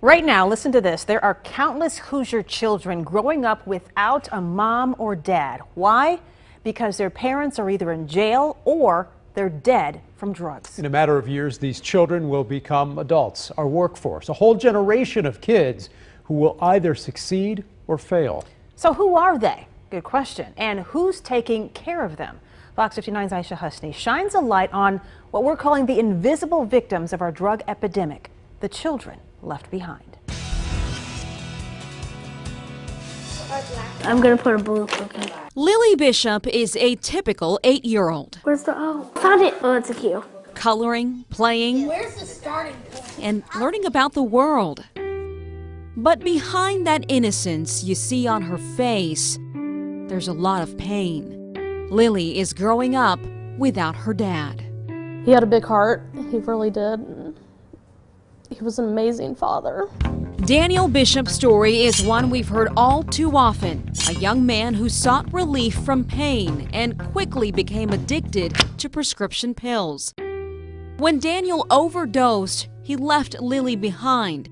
Right now, listen to this. There are countless Hoosier children growing up without a mom or dad. Why? Because their parents are either in jail or they're dead from drugs. In a matter of years, these children will become adults, our workforce, a whole generation of kids who will either succeed or fail. So who are they? Good question. And who's taking care of them? Fox 59's Aisha Husni shines a light on what we're calling the invisible victims of our drug epidemic, the children left behind. I'm gonna put a blue cookie. Lily Bishop is a typical 8-year-old. Where's the O? Found it. Oh, it's a Q. Coloring, playing, Where's the starting point? and learning about the world. But behind that innocence you see on her face, there's a lot of pain. Lily is growing up without her dad. He had a big heart. He really did. He was an amazing father. Daniel Bishop's story is one we've heard all too often. A young man who sought relief from pain and quickly became addicted to prescription pills. When Daniel overdosed, he left Lily behind.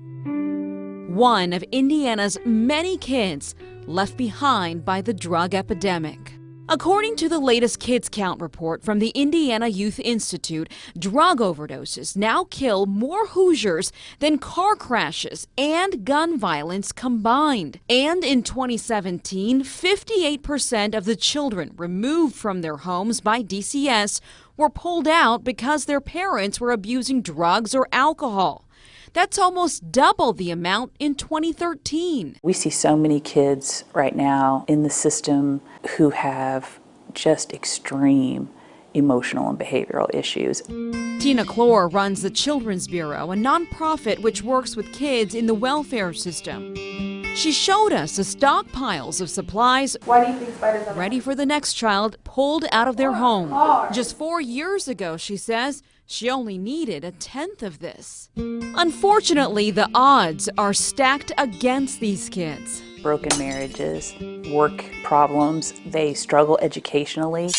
One of Indiana's many kids left behind by the drug epidemic. According to the latest Kids Count report from the Indiana Youth Institute, drug overdoses now kill more Hoosiers than car crashes and gun violence combined. And in 2017, 58% of the children removed from their homes by DCS were pulled out because their parents were abusing drugs or alcohol. That's almost double the amount in 2013. We see so many kids right now in the system who have just extreme emotional and behavioral issues. Tina Clore runs the Children's Bureau, a nonprofit which works with kids in the welfare system. She showed us the stockpiles of supplies ready for the next child pulled out of their home. Just 4 years ago, she says, she only needed a tenth of this. Unfortunately, the odds are stacked against these kids. Broken marriages, work problems, they struggle educationally.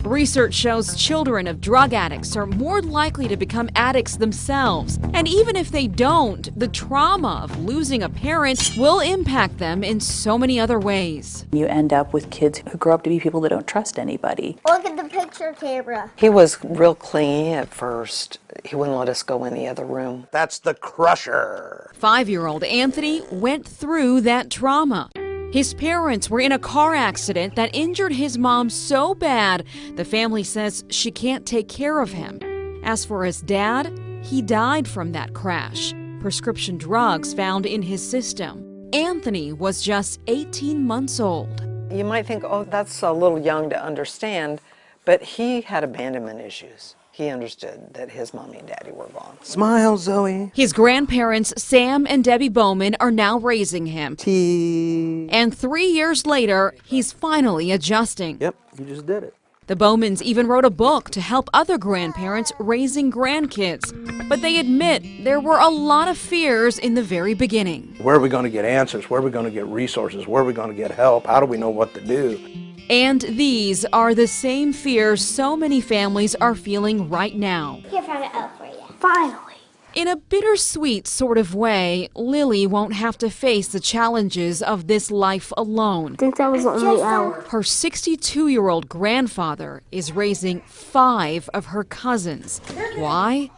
Research shows children of drug addicts are more likely to become addicts themselves. And even if they don't, the trauma of losing a parent will impact them in so many other ways. You end up with kids who grow up to be people that don't trust anybody. Look at the picture camera. He was real clingy at first. He wouldn't let us go in the other room. That's the crusher. 5-year-old Anthony went through that trauma. His parents were in a car accident that injured his mom so bad, the family says she can't take care of him. As for his dad, he died from that crash. Prescription drugs found in his system. Anthony was just 18 months old. You might think, oh, that's a little young to understand, but he had abandonment issues. He understood that his mommy and daddy were gone. Smile, Zoe. His grandparents, Sam and Debbie Bowman, are now raising him. Tea. And 3 years later, he's finally adjusting. Yep, you just did it. The Bowmans even wrote a book to help other grandparents raising grandkids. But they admit there were a lot of fears in the very beginning. Where are we going to get answers? Where are we going to get resources? Where are we going to get help? How do we know what to do? And these are the same fears so many families are feeling right now. Here, found it out for you. Finally. In a bittersweet sort of way, Lily won't have to face the challenges of this life alone. I think that was the only L. Her 62-year-old grandfather is raising 5 of her cousins. Why?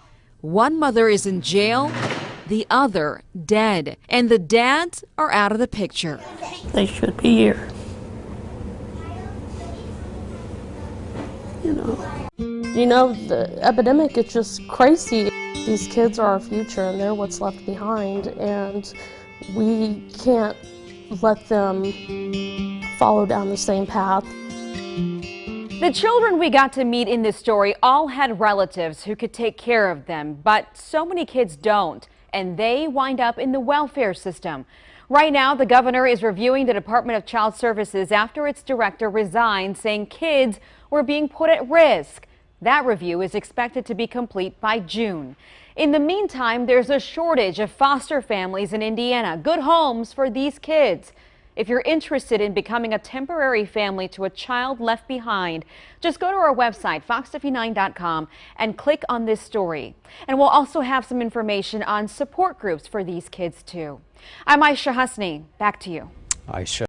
One mother is in jail, the other dead, and the dads are out of the picture. They should be here. You know, the epidemic is just crazy. These kids are our future and they're what's left behind, and we can't let them follow down the same path. The children we got to meet in this story all had relatives who could take care of them, but so many kids don't, and they wind up in the welfare system. Right now, the governor is reviewing the Department of Child Services after its director resigned, saying kids were being put at risk. That review is expected to be complete by June. In the meantime, there's a shortage of foster families in Indiana, good homes for these kids. If you're interested in becoming a temporary family to a child left behind, just go to our website, fox59.com, and click on this story. And we'll also have some information on support groups for these kids, too. I'm Aisha Husney. Back to you. Aisha.